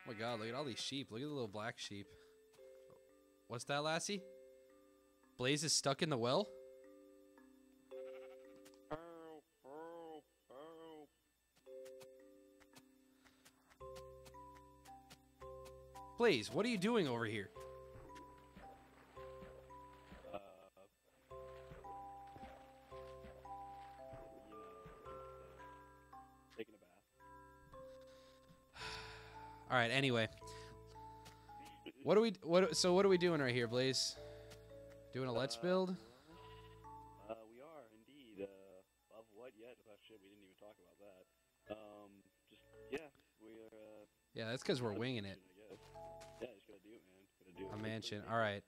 my god, look at all these sheep. Look at the little black sheep. What's that, Lassie? Blaze is stuck in the well? Blaze, what are you doing over here? Taking a bath. All right, anyway. What are we doing right here, Blaze? Doing a let's build? We are indeed. Of what yet? Oh, shit, we didn't even talk about that. Just yeah, we are. Yeah, that's because we're winging it. I guess. Yeah, just gotta do it, man. Gotta do it. A mansion. All right.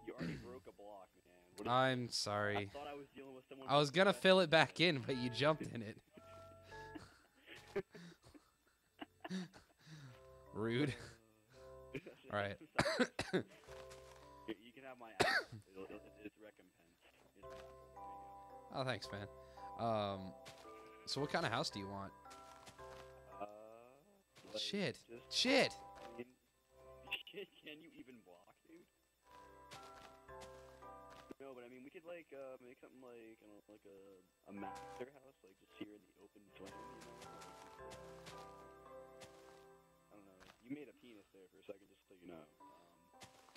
You already broke a block, man. What I'm sorry. I thought I was dealing with someone. I was gonna fill it back in, but you jumped in it. Rude. All right. You can have my apple. It's recompense. Oh, thanks, man. So what kind of house do you want? Like Shit. just- Shit. I mean, can you even block, dude? No, but I mean, we could like make something like I don't know, like a master house, like just here in the open flame, you know? I don't know. You made a penis there for a second, just so you know.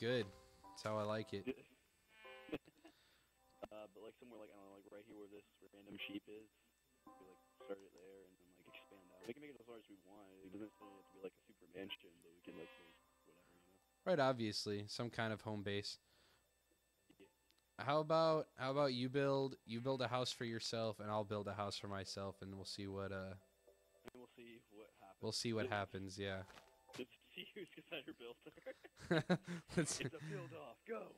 Good. That's how I like it. But like somewhere like I don't know, like right here where this random sheep is, we like start it there and then like expand out. We can make it as large as we want. It doesn't necessarily have to be like a super mansion, but we can like make whatever, you know. Right, obviously, some kind of home base. Yeah. How about you build a house for yourself and I'll build a house for myself and we'll see what And we'll see what happens. we'll see what happens, yeah. Let's see who's the better builder. Let's- It's a build off. Go.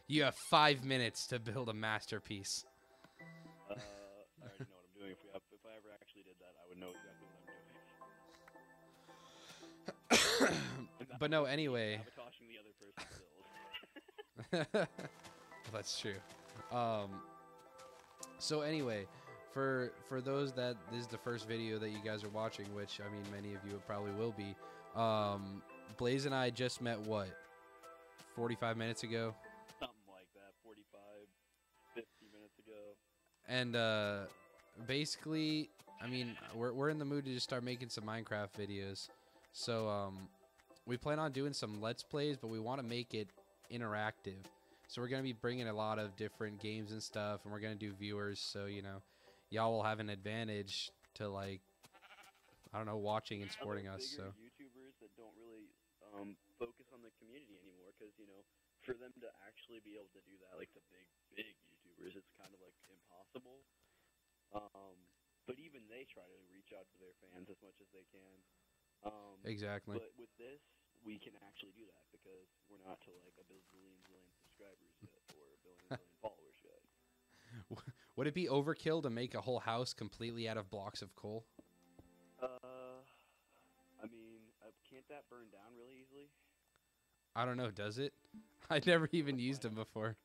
You have 5 minutes to build a masterpiece. I already know what I'm doing. If I ever actually did that, I would know exactly what I'm doing. But no, anyway. Sabotaging the other person's build. That's true. So anyway, for those that this is the first video that you guys are watching, which I mean many of you probably will be, Blaze and I just met what, 45 minutes ago? Something like that, 45, 50 minutes ago. And basically, I mean, we're in the mood to just start making some Minecraft videos. So we plan on doing some Let's Plays, but we want to make it interactive. So we're going to be bringing a lot of different games and stuff, and we're going to do viewers, so, you know, y'all will have an advantage to, like, I don't know, watching and supporting us. So YouTubers that don't really focus on the community anymore, because, you know, for them to actually be able to do that, like the big YouTubers, it's kind of, like, impossible. But even they try to reach out to their fans as much as they can. exactly. But with this, we can actually do that because we're not to like a billion subscribers yet or a billion followers yet. Would it be overkill to make a whole house completely out of blocks of coal? I mean, can't that burn down really easily? I don't know. Does it? I never even used them before.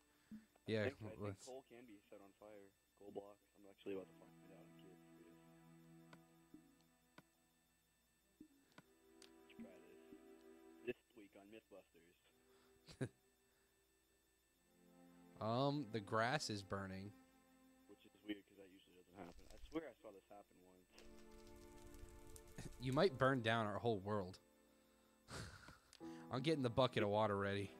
Yeah. I think coal can be set on fire. Coal blocks. I'm actually about to find it out. I'm curious. Try this week on Mythbusters. The grass is burning. Which is weird because that usually doesn't happen. I swear I saw this happen once. You might burn down our whole world. I'm getting the bucket of water ready.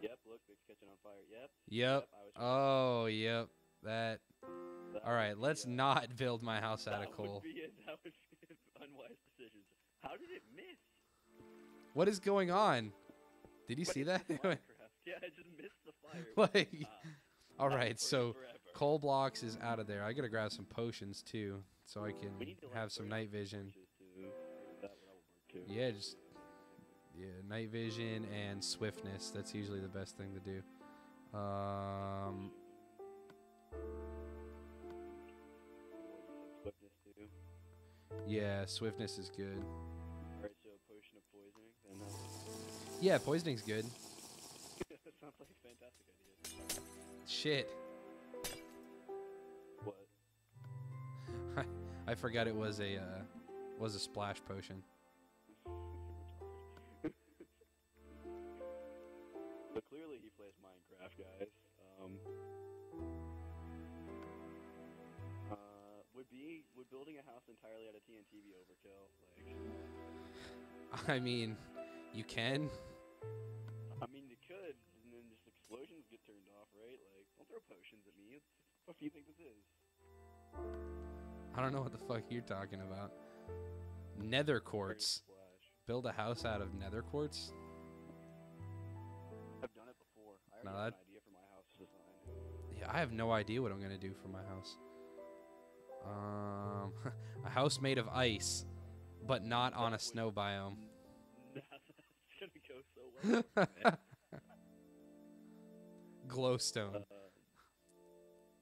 Yep, look, it's catching on fire. Yep. Yep. I was Oh, yep. That. That All right, would be, let's not build my house out of coal. That would be unwise decisions. How did it miss? What is going on? Did you see that? Minecraft. Yeah, I just missed the fire. Like, all That right, would so forever. coal blocks is out of there. I gotta grab some potions too, so I We can need to, like, have some burn night vision. torches too. That would work too. Yeah, just night vision and swiftness. That's usually the best thing to do. Swiftness too. Yeah, swiftness is good. Alright, so potion of poisoning. Then Yeah, poisoning's good. that sounds like a fantastic idea. Shit. What? I forgot it was a splash potion. But clearly he plays Minecraft, guys. Would building a house entirely out of TNT be overkill? Like, I mean, you can. I mean, you could, and then just explosions get turned off, right? Like, don't throw potions at me. What do you think this is? I don't know what the fuck you're talking about. Nether quartz. Build a house out of nether quartz? I've done it before. I No, already have an idea for my house design. Yeah, I have no idea what I'm gonna do for my house. A house made of ice, but not on a snow biome. That's gonna go so well. Man. Glowstone.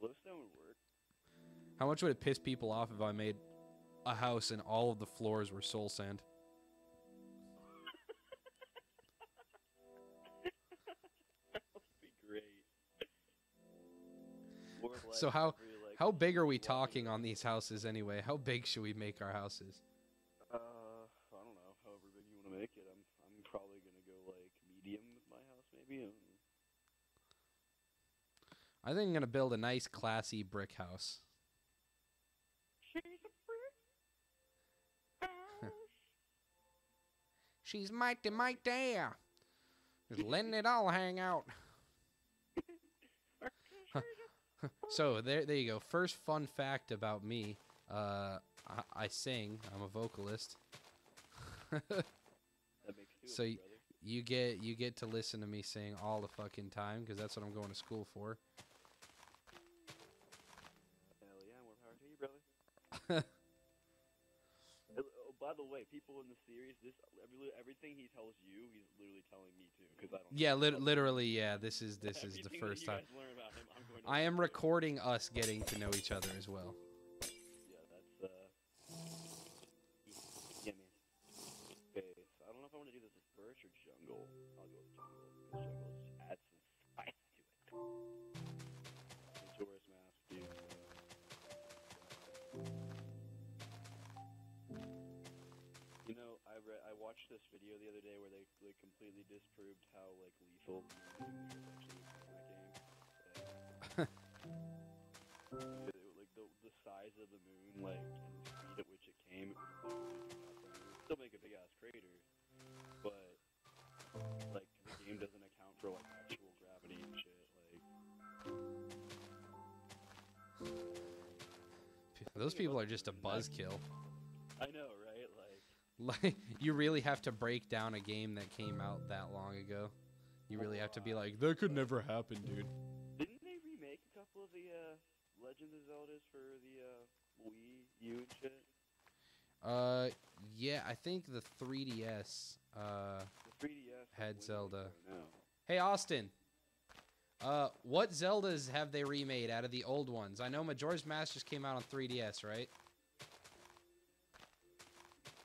Glowstone would work. How much would it piss people off if I made a house and all of the floors were soul sand? That would be great. So how big are we talking on these houses anyway? How big should we make our houses? I don't know. However big you want to make it. I'm probably gonna go like medium with my house, maybe. I think I'm gonna build a nice, classy brick house. She's a brick house. She's mighty, mighty. Just letting it all hang out. So there you go. First fun fact about me. I sing. I'm a vocalist. That makes two So of us, brother. you get to listen to me sing all the fucking time because that's what I'm going to school for. Hell yeah, more power to you, brother. Oh, by the way, people in the series, everything he tells you, he's literally telling me too, because I don't. Yeah, literally. Yeah, this is the first time. I am recording us getting to know each other as well. Yeah, that's yeah, man. Okay, so I don't know if I want to do this with birch or jungle. I'll go with jungle because jungle just adds some spice to it. Majora's Mask, dude. You know, I watched this video the other day where they completely disproved how like lethal the moon is actually in that game. Like the size of the moon, like and the speed at which it came, it would literally do nothing. It would still make a big ass crater, but like the game doesn't account for like actual gravity and shit. Like Those people are just a buzzkill. I know, right? Like you really have to break down a game that came out that long ago. You really have to be like, that could never happen, dude. Didn't they remake a couple of the Legend of Zeldas for the Wii U and shit? Yeah, I think the 3DS The 3DS had Zelda. No. Hey Austin, what Zeldas have they remade out of the old ones? I know Majora's Mask just came out on 3DS, right?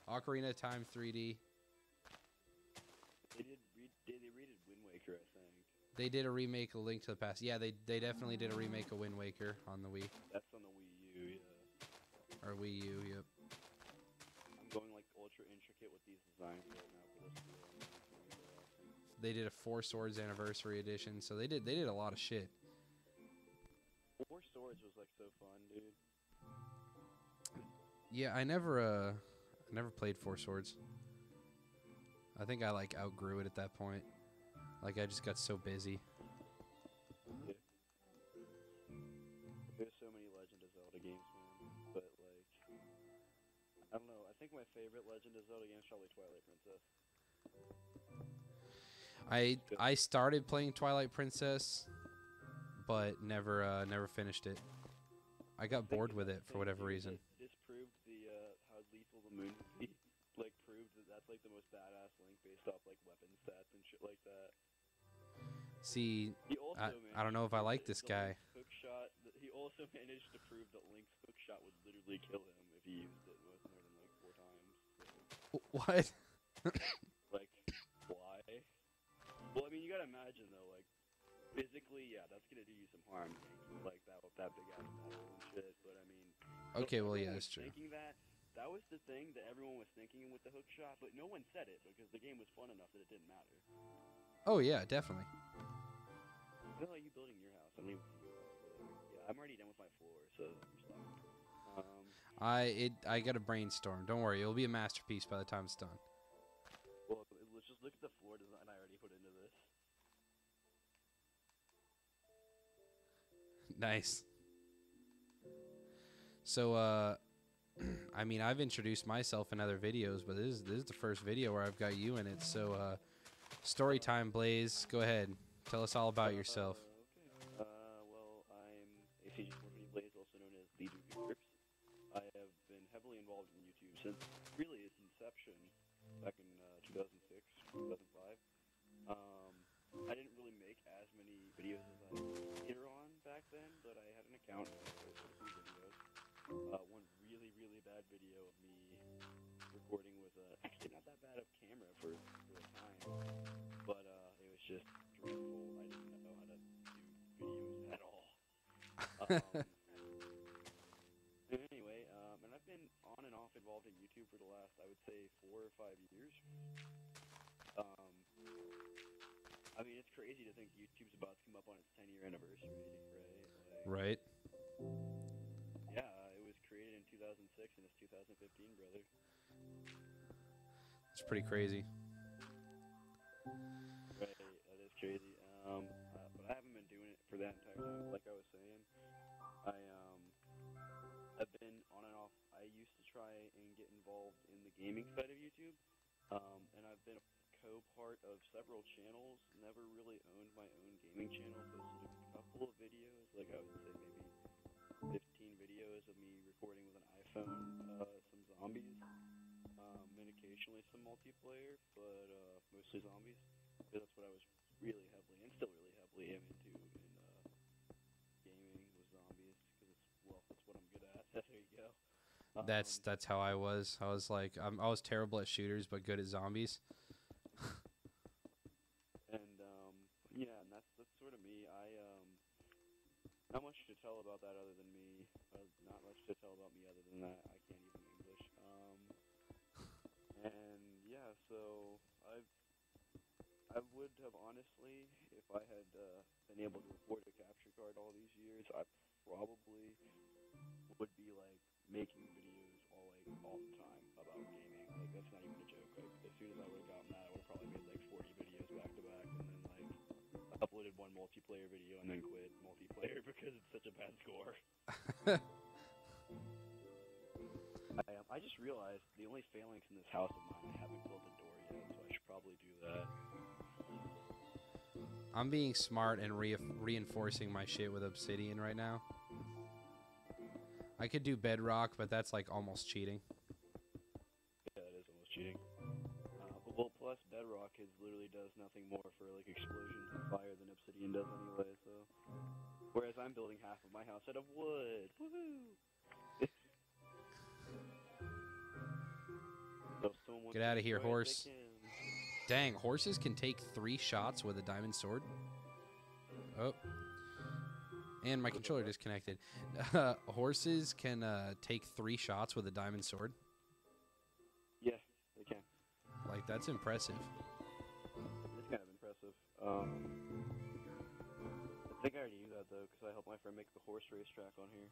Ocarina of Time 3D. They redid Wind Waker, I think. They did a remake of Link to the Past. Yeah, they definitely did a remake of Wind Waker on the Wii. That's on the Wii U, yeah. Or Wii U, yep. I'm going like ultra intricate with these designs right now for this video. They did a Four Swords Anniversary Edition, so they did a lot of shit. Four Swords was like so fun, dude. Yeah, I never played Four Swords. I think I like outgrew it at that point. Like I just got so busy. Yeah. There's so many Legend of Zelda games, man. But like, I don't know. I think my favorite Legend of Zelda game is probably Twilight Princess. I started playing Twilight Princess, but never finished it. I got bored with it for whatever reason. Disproved the how lethal the moon would be. Like proved that that's like the most badass Link based off like weapon stats and shit like that. See, I don't know if I like this guy. He also managed to prove that Link's hook shot would literally kill him if he used it more than like 4 times. So. What? Like, why? Well, I mean, you gotta imagine though, like, physically, yeah, that's gonna do you some harm, like that big ass metal and shit. But I mean, Okay, well, yeah, everyone that's was true. thinking that. That was the thing that everyone was thinking with the hook shot, but no one said it because the game was fun enough that it didn't matter. Oh yeah, definitely. I feel like you building your house. I mean, yeah, I'm already done with my floor, so you're stuck. I got a brainstorm. Don't worry, it'll be a masterpiece by the time it's done. Well, let's just look at the floor design I already put into this. Nice. So I mean, I've introduced myself in other videos, but this is the first video where I've got you in it. So story time, Blaze. Go ahead. Tell us all about yourself. Okay. Well, I'm a CG420 Blaze, also known as the WeCraft. I have been heavily involved in YouTube since really its inception back in 2006, 2005. I didn't really make as many videos as I later on back then, but I had an account and I posted a few videos. One really, really bad video of me recording with actually not that bad of camera for the time, but it was just dreadful. I didn't know how to do videos at all. Anyway, and I've been on and off involved in YouTube for the last, I would say, 4 or 5 years. I mean, it's crazy to think YouTube's about to come up on its 10-year anniversary, right? Right. Yeah, it was created in 2006 and it's 2015, brother. It's pretty crazy. Right, that is crazy. But I haven't been doing it for that entire time. Like I was saying, I've been on and off. I used to try and get involved in the gaming side of YouTube, and I've been a co-part of several channels. Never really owned my own gaming channel. Posted a couple of videos, like I would say maybe 15 videos of me recording with an iPhone, some zombies, and occasionally some multiplayer, but mostly zombies, because that's what I was really heavily, and still really heavily am into in gaming with zombies, because that's what I'm good at. There you go. That's how I was. I was like, I was terrible at shooters, but good at zombies. And yeah, and that's sort of me. Not much to tell about that other than me. Not much to tell about me other than that. I can't even English. And yeah, so I would have honestly, if I had been able to afford a capture card all these years, I probably would be like making videos all the time about gaming. Like that's not even a joke. Like as soon as I would have gotten that, I would have probably made like 40 videos back to back, and then like uploaded one multiplayer video and then quit multiplayer because it's such a bad score. I just realized the only phalanx in this house of mine, I haven't built a door yet, so I should probably do that. I'm being smart and reinforcing my shit with obsidian right now. I could do bedrock, but that's like almost cheating. Yeah, it is almost cheating. Well, plus bedrock literally does nothing more for like explosions and fire than obsidian does anyway. So, whereas I'm building half of my house out of wood. Woohoo! So Get out of here, horse. Dang, horses can take 3 shots with a diamond sword. Oh. And my controller disconnected. Horses can take 3 shots with a diamond sword. Yeah, they can. Like, that's impressive. It's kind of impressive. I think I already knew that though, because I helped my friend make the horse race track on here.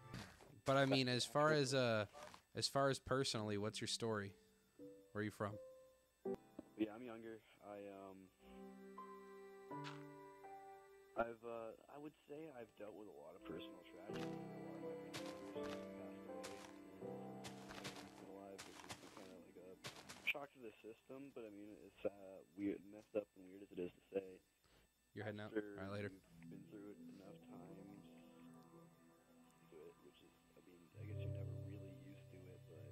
But I mean, as far as personally, what's your story? Where are you from? Yeah, I'm younger. I would say I've dealt with a lot of personal tragedy. A lot of my family members passed away, and been alive, which has been kind of like a shock to the system. But I mean, it's weird, messed up, and weird as it is to say. You're heading out. All right, later. You've been through it enough times to it, which is, I mean, I guess you're never really used to it, but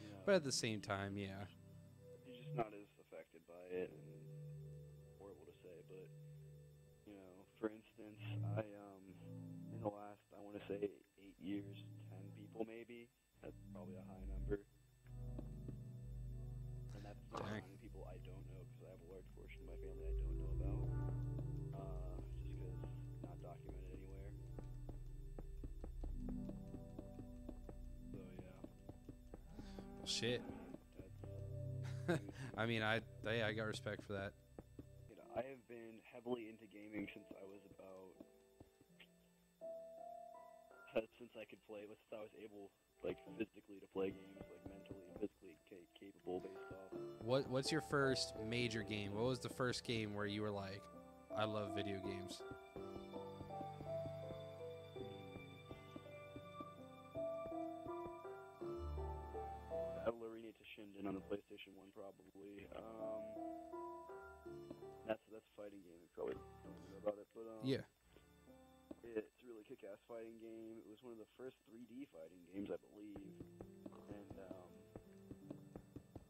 you know. But at the same time, yeah. You're just not as affected by it, and horrible to say, but you know, for instance, in the last, I want to say 8 years, 10 people maybe. That's probably a high number. And that's not counting people I don't know, because I have a large portion of my family I don't know about. Just because not documented anywhere. Shit. That's, I mean, I got respect for that. I have been heavily into gaming since I was about since I could play, since I was able, like, physically to play games, like, mentally and physically capable based off. What's your first major game? What was the first game where you were like, I love video games? Lorena to Shinden on the PlayStation 1, probably. That's a fighting game. You probably don't know about it, but Yeah. it's a really kick-ass fighting game. It was one of the first 3D fighting games, I believe, and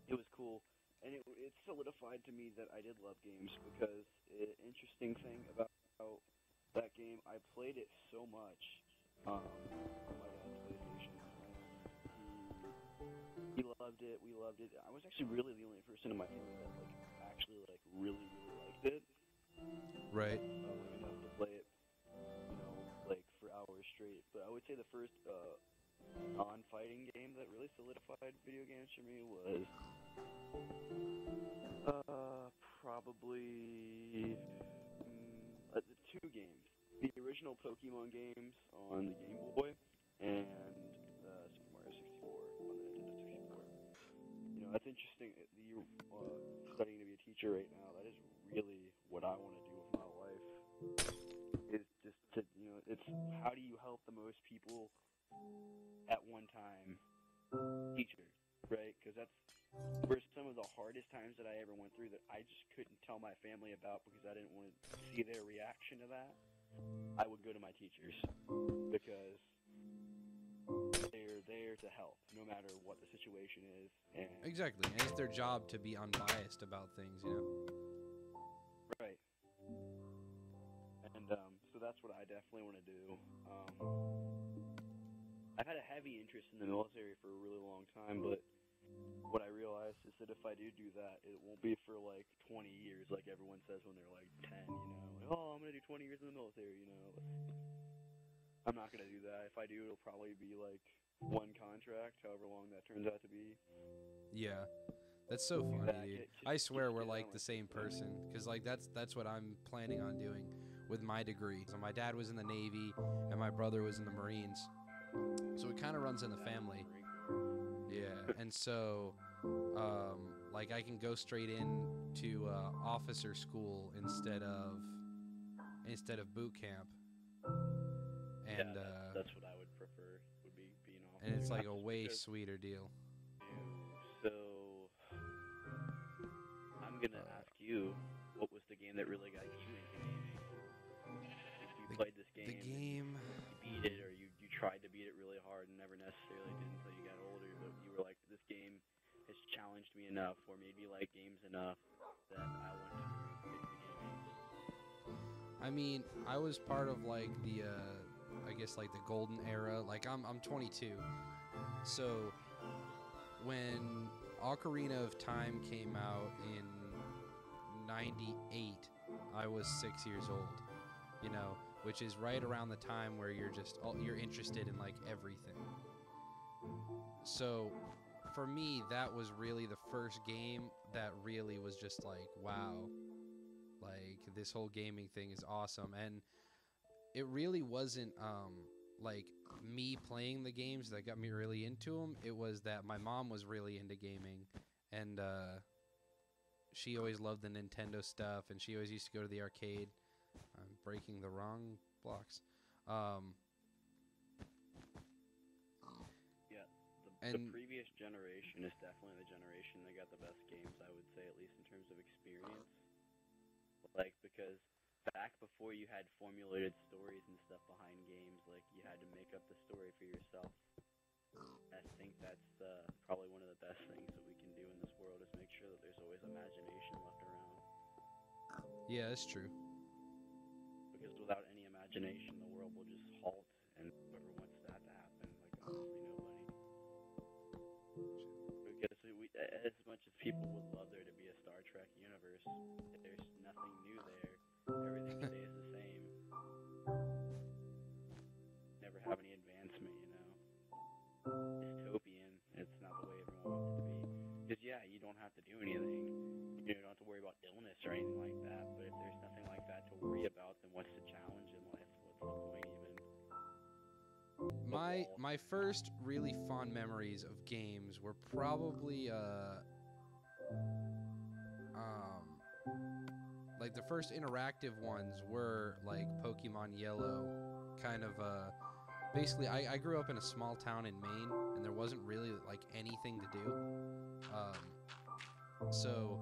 it was cool. And it solidified to me that I did love games because interesting thing about that game, I played it so much on my dad's PlayStation. He loved it. We loved it. I was actually really the only person in my family that actually really liked it. Right. Enough to play it, for hours straight. But I would say the first non-fighting game that really solidified video games for me was probably two games. The original Pokemon games on the Game Boy and Super Mario 64 on the Nintendo 64. That's interesting. You're studying to be a teacher right now. That is really what I want to do with my life. Is just to, it's how do you help the most people at one time? Teacher, right? Because that's were some of the hardest times that I ever went through that I just couldn't tell my family about because I didn't want to see their reaction to that. I would go to my teachers because they're there to help no matter what the situation is. And Exactly. And it's their job to be unbiased about things, Right. And so that's what I definitely want to do. I've had a heavy interest in the military for a really long time, but what I realized is that if I do that, it won't be for 20 years like everyone says when they're 10, oh, I'm going to do 20 years in the military, I'm not going to do that. If I do, it'll probably be one contract, however long that turns out to be. Yeah. That's so funny, dude. I swear we're the same person, because that's what I'm planning on doing with my degree. So my dad was in the Navy, and my brother was in the Marines, so it kind of runs in the family. Yeah, and so I can go straight in to officer school instead of boot camp. And that's what I would prefer. Would be being officer. And it's a way sweeter deal. So I'm gonna ask you, what was the game that really got you into gaming? You played this game. The game. You beat it, or you tried to beat it really hard and never necessarily did until you got older. But you were like, this game has challenged me enough, or made me like games enough that I want to get into gaming. I mean, I was part of the I guess the golden era. I'm 22, so when Ocarina of Time came out in '98, I was 6 years old. Which is right around the time where you're interested in everything. So for me, that was really the first game that really was just wow, this whole gaming thing is awesome. And it really wasn't me playing the games that got me really into them. It was that my mom was really into gaming, and she always loved the Nintendo stuff, and she always used to go to the arcade. I'm breaking the wrong blocks. The previous generation is definitely the generation that got the best games, I would say, at least in terms of experience. Because back before you had formulated stories and stuff behind games, you had to make up the story for yourself. I think that's probably one of the best things that we can do in this world, is make sure that there's always imagination left around. Yeah, that's true. Because without any imagination, the world will just halt, and whoever wants that to happen, honestly, nobody. Because as much as people would love there to be a Star Trek universe, there's nothing new there. Everything stays the same. Never have any advancement, Dystopian. It's not the way everyone wants it to be. my first really fond memories of games were probably like the first interactive ones were like Pokemon Yellow, kind of basically I grew up in a small town in Maine and there wasn't really like anything to do. So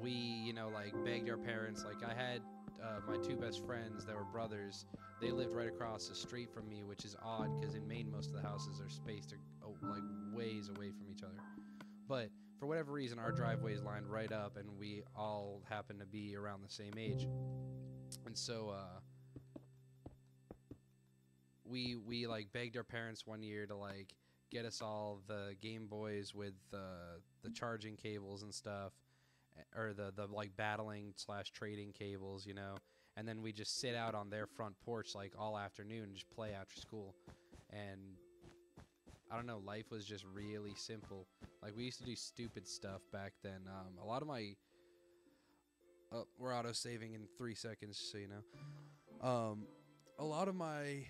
we, you know, like begged our parents. Like I had my two best friends that were brothers. They lived right across the street from me, which is odd because in Maine most of the houses are spaced like ways away from each other. But for whatever reason, our driveways lined right up, and we all happened to be around the same age. And so we like begged our parents one year to like get us all the Game Boys with the charging cables and stuff, or the like battling / trading cables, you know. And then we just sit out on their front porch like all afternoon and just play after school. And I don't know, life was just really simple. Like we used to do stupid stuff back then. A lot of my we're auto saving in 3 seconds, so you know. A lot of my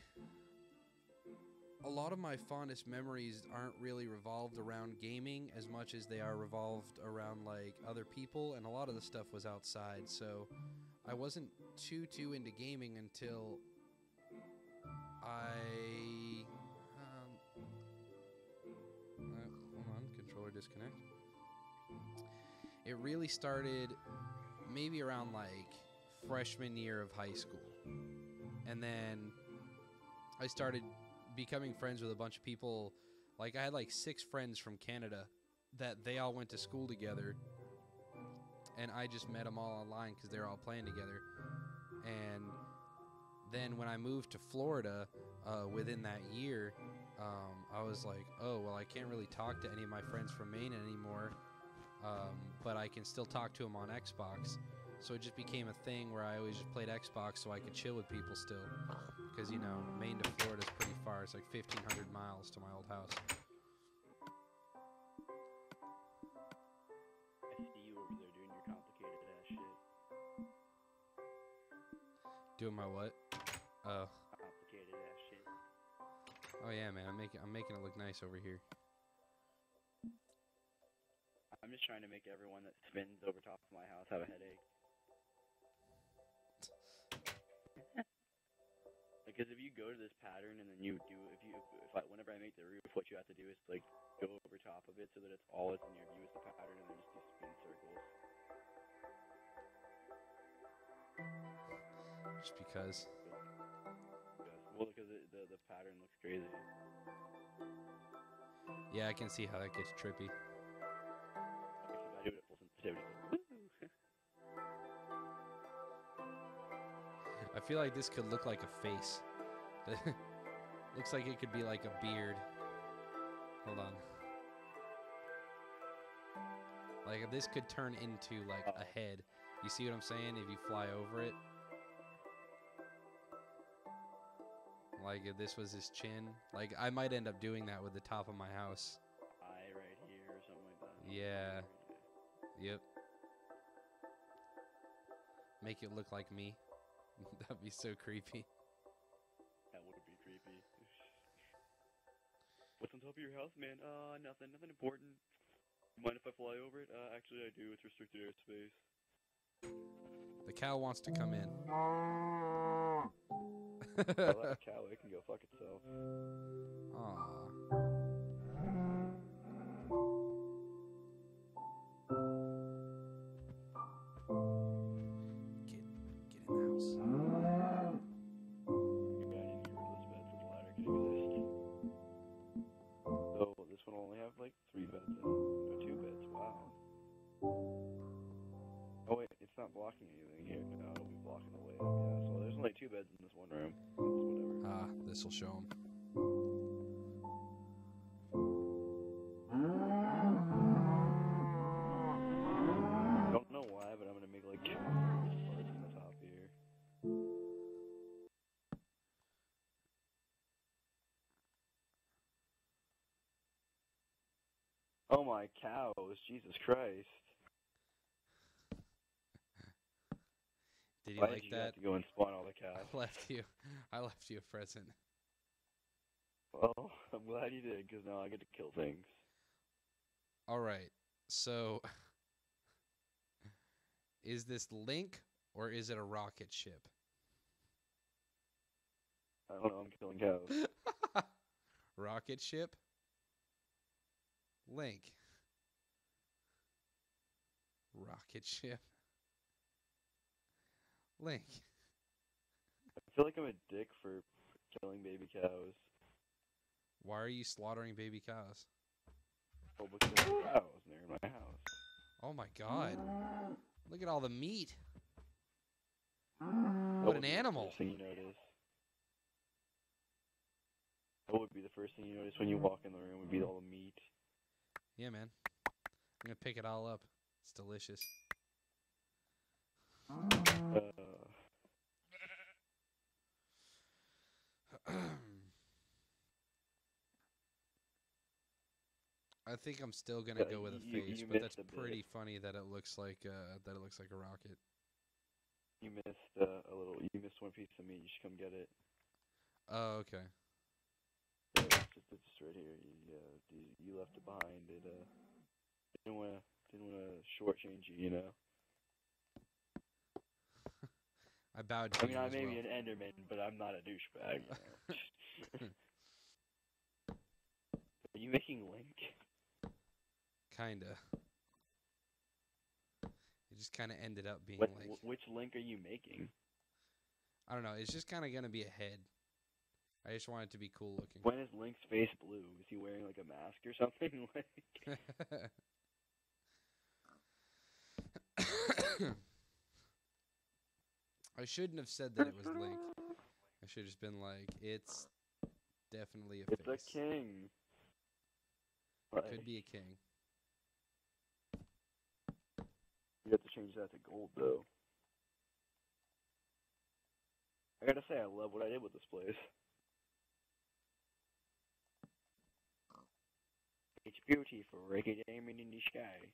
fondest memories aren't really revolved around gaming as much as they are revolved around like other people, and a lot of the stuff was outside. So I wasn't too into gaming until hold on, controller disconnect. It really started maybe around like freshman year of high school, and then I started becoming friends with a bunch of people. Like I had like 6 friends from Canada that they all went to school together, and I just met them all online because they're all playing together. And then when I moved to Florida within that year, I was like, oh well, I can't really talk to any of my friends from Maine anymore, but I can still talk to them on Xbox. So it just became a thing where I always just played Xbox so I could chill with people still. Because, you know, Maine to Florida is pretty far. It's like 1,500 miles to my old house. I see you over there doing your complicated ass shit. Doing my what? Oh. Complicated ass shit. Oh yeah, man. I'm making it look nice over here. I'm just trying to make everyone that spins over top of my house have a headache. Because if you go to this pattern and then you do, whenever I make the roof, what you have to do is like go over top of it so that it's all that's in your view is the pattern, and then just do spin circles. Just because. Well, because the pattern looks crazy. Yeah, I can see how that gets trippy. Except I do it at full sensitivity. I feel like this could look like a face. Looks like it could be like a beard. Hold on. Like this could turn into like a head. You see what I'm saying? If you fly over it. Like if this was his chin. Like I might end up doing that with the top of my house. Eye right here or something like that. Yeah. Yep. Make it look like me. That'd be so creepy. That would be creepy. What's on top of your house, man? Nothing important. Mind if I fly over it? Actually I do. It's restricted airspace. The cow wants to come in. Oh, that cow, it can go fuck itself. Aww. Get in the house. Yeah, I need to get rid of this bed so the ladder can exist. So this one will only have like 3 beds in it. Or 2 beds, wow. Oh wait, it's not blocking anything here. No, it'll be blocking the way up, yeah. So there's only 2 beds in this one room. That's whatever. Ah, this'll show him. Don't know why, but I'm gonna make like parts on the top here. Oh my cows, Jesus Christ. Did you Why like did you that? have to go and spawn all the cows? I left you a present. Well, I'm glad you did, because now I get to kill things. All right. So, is this Link or is it a rocket ship? I don't know, I'm killing cows. Rocket ship? Link. Rocket ship. Link. I feel like I'm a dick for killing baby cows. Why are you slaughtering baby cows? Oh, because there are cows near my house. Oh my god. Look at all the meat. That What would an be the animal. first thing you notice. That would be the first thing you notice when you walk in the room, would be all the meat. Yeah, man. I'm gonna pick it all up. It's delicious. I think I'm still gonna go with a face, you but that's missed a bit. pretty funny that it looks like a rocket. You missed a little. You missed one piece of meat. You should come get it. Oh, okay. Yeah, it's just right here. You left it behind. It didn't wanna shortchange you. You know. I bowed to I mean, you I as may well. be an Enderman, but I'm not a douchebag. You know? Are you making Link? Kinda. It just kind of ended up being What, like, which Link are you making? I don't know. It's just kind of gonna be a head. I just want it to be cool looking. When is Link's face blue? Is he wearing like a mask or something? Like, I shouldn't have said that it was Link. I should have just been like, it's definitely a it's face. a king. Could be a king. You have to change that to gold, though. I gotta say, I love what I did with this place. It's beautiful, Ricky Diamond in the sky.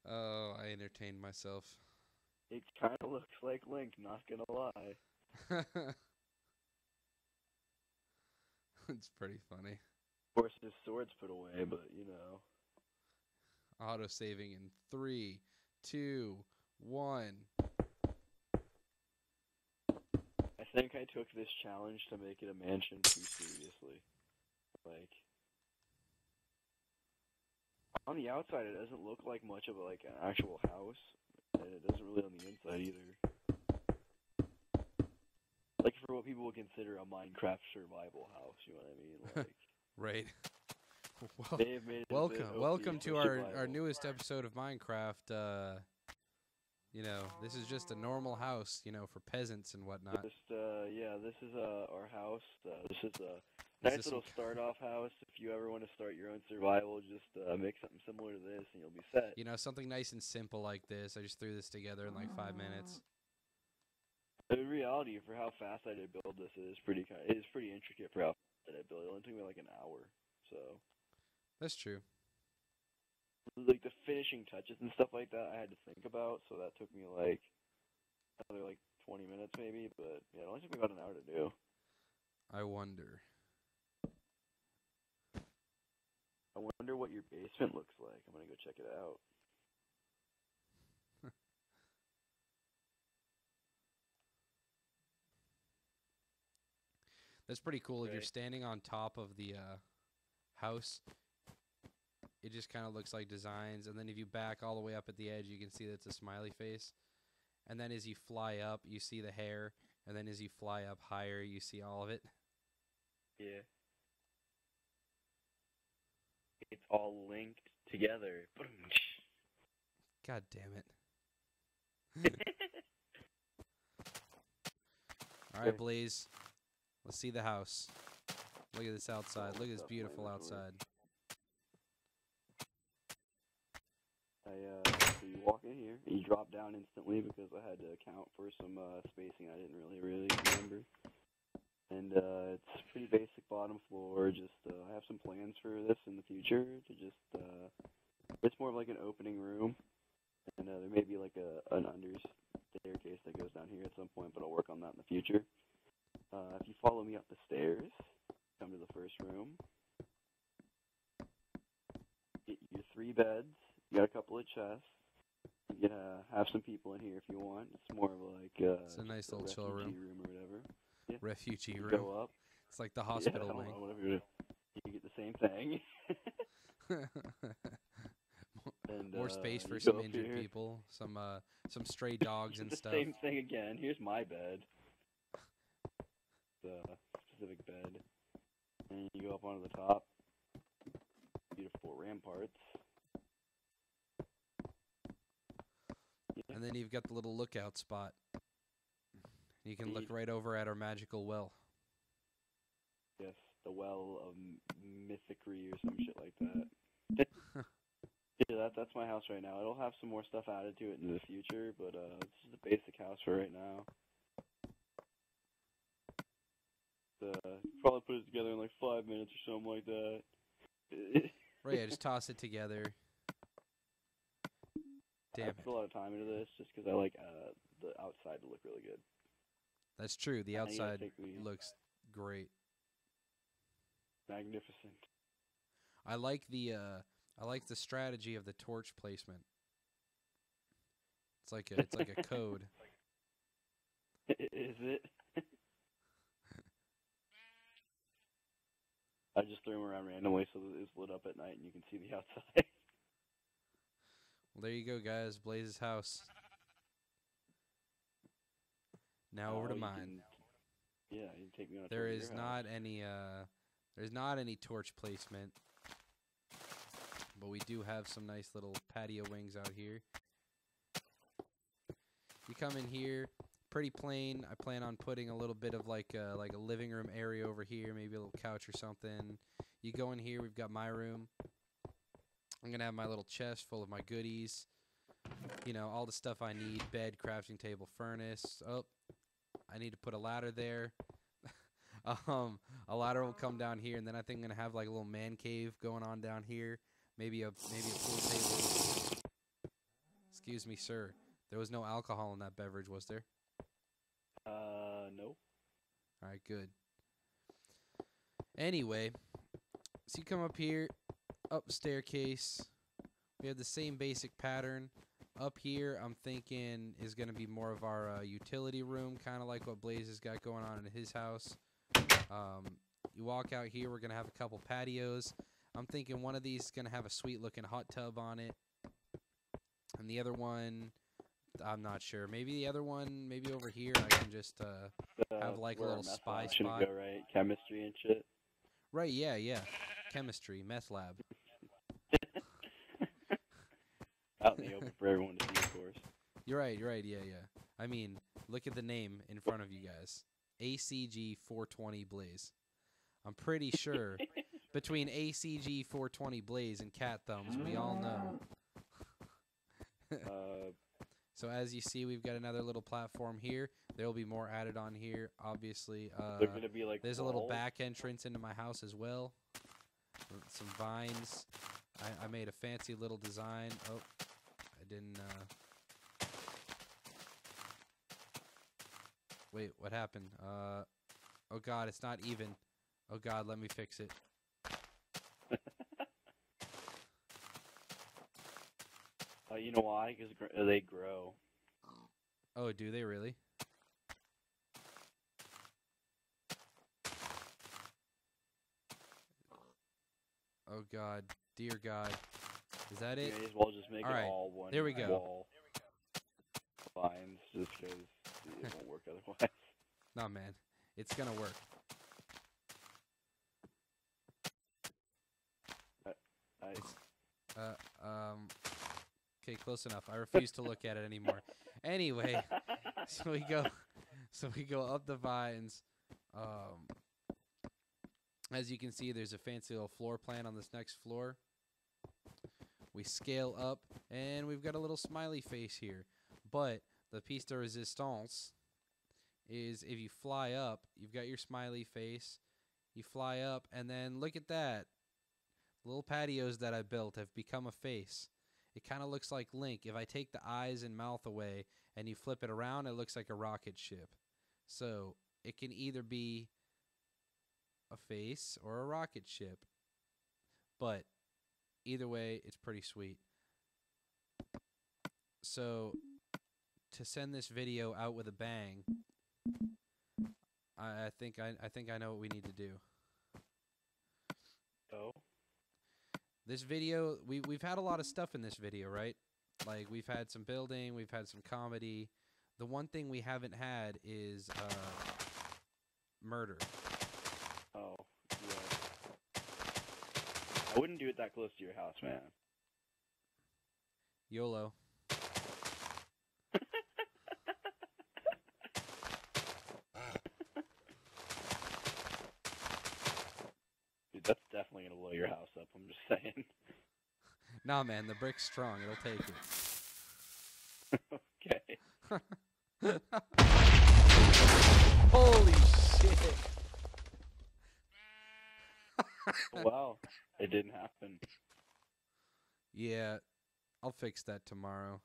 Oh, I entertained myself. It kind of looks like Link, not gonna lie. It's pretty funny. Of course, his sword's put away, but you know. Auto saving in 3, 2, 1. I think I took this challenge to make it a mansion too seriously. Like, on the outside, it doesn't look like much of like an actual house, and it doesn't really on the inside either. Like for what people would consider a Minecraft survival house, you know what I mean? Like, Right. Well, they have made it a bit welcome OP to for our survival. newest episode of Minecraft. You know, this is just a normal house, you know, for peasants and whatnot. Yeah, this is our house. This is a Is nice this little some- start-off house. If you ever want to start your own survival, just make something similar to this, and you'll be set. You know, something nice and simple like this. I just threw this together in like 5 minutes. In reality, for how fast I did build this, it is pretty intricate for how fast I did build it. It only took me like an hour, so That's true. like the finishing touches and stuff like that, I had to think about. So that took me like another like 20 minutes maybe, but yeah, it only took me about an hour to do. I wonder. I wonder what your basement looks like. I'm gonna go check it out. That's pretty cool. If you're Right. standing on top of the house, it just kind of looks like designs. And then if you back all the way up at the edge, you can see that it's a smiley face. And then as you fly up, you see the hair. And then as you fly up higher, you see all of it. Yeah. It's all linked together. God damn it. All right, Blaze. Let's see the house. Look at this outside. Look at this beautiful outside. So you walk in here, and you drop down instantly because I had to account for some spacing I didn't really remember. And it's pretty basic bottom floor. Just I have some plans for this in the future to just. It's more of like an opening room, and there may be like an under staircase that goes down here at some point, but I'll work chest. You can have some people in here if you want. It's more of like It's a nice little refugee chill room. or whatever. Yeah. Refugee You room. go up. It's like the hospital Yeah, wing. whatever you get the same thing. And More space for you some go up injured here. people, some stray dogs and the stuff. same thing again. Here's my bed. The specific bed. And you go up onto the top. Beautiful ramparts. Yeah. And then you've got the little lookout spot. You can look right over at our magical well. Yes, the well of Mythicry or some shit like that. Yeah, that's my house right now. It'll have some more stuff added to it in the future, but this is the basic house for right now. Probably put it together in like 5 minutes or something like that. Right, yeah, just toss it together. Damn I it. put a lot of time into this just because I like the outside to look really good. That's true. The I outside think looks great. Magnificent. I like the strategy of the torch placement. It's like a code. Is it? I just threw them around randomly so that it's lit up at night and you can see the outside. Well, there you go, guys. Blaze's house. Now over to mine. Yeah, you can take me on a There tour of is your not house. any there's not any torch placement, but we do have some nice little patio wings out here. You come in here, pretty plain. I plan on putting a little bit of like a living room area over here, maybe a little couch or something. You go in here, we've got my room. I'm gonna have my little chest full of my goodies. You know, all the stuff I need: bed, crafting table, furnace. Oh, I need to put a ladder there. A ladder will come down here, and then I think I'm gonna have like a little man cave going on down here. Maybe a pool table. Excuse me, sir. There was no alcohol in that beverage, was there? No. All right, good. Anyway, so you come up here, up staircase. We have the same basic pattern. Up here, I'm thinking is going to be more of our utility room, kind of like what Blaze has got going on in his house. You walk out here, we're going to have a couple patios. I'm thinking one of these is going to have a sweet-looking hot tub on it. And the other one, I'm not sure. Maybe the other one, maybe over here, I can just have like a little spy spot. Go, right? Chemistry and shit. Right, yeah. Chemistry, meth lab. Out in the open for everyone to see, of course. You're right, yeah. I mean, look at the name in front of you guys. ACG 420 Blaze. I'm pretty sure between ACG 420 Blaze and Cat Thumbs, we all know. So as you see, we've got another little platform here. There will be more added on here, obviously. They're gonna be like there's walls. a little back entrance into my house as well. Some vines. I made a fancy little design. Oh, I didn't... Wait, what happened? Oh God, it's not even. Oh God, let me fix it. You know why? Because they grow. Oh, do they really? Oh God, dear God. Is that it? You may as well just make all right. it all one There we go. wall. Vines, just because it won't work otherwise. Nah, man. It's gonna work. Okay, close enough. I refuse to look at it anymore. Anyway, so we go up the vines. As you can see, there's a fancy little floor plan on this next floor. We scale up, and we've got a little smiley face here. But the piece de resistance is if you fly up, you've got your smiley face. You fly up, and then look at that. Little patios that I built have become a face. It kind of looks like Link. If I take the eyes and mouth away and you flip it around, it looks like a rocket ship. So it can either be a face or a rocket ship. But either way, it's pretty sweet. So to send this video out with a bang, I think I know what we need to do. Oh. This video, we've had a lot of stuff in this video, right? Like we've had some building, we've had some comedy. The one thing we haven't had is murder. Oh, yeah. I wouldn't do it that close to your house, man. YOLO. Dude, that's definitely gonna blow your house up. I'm just saying. Nah, man, the brick's strong. It'll take Okay. it. Holy shit. Wow, it didn't happen. Yeah, I'll fix that tomorrow.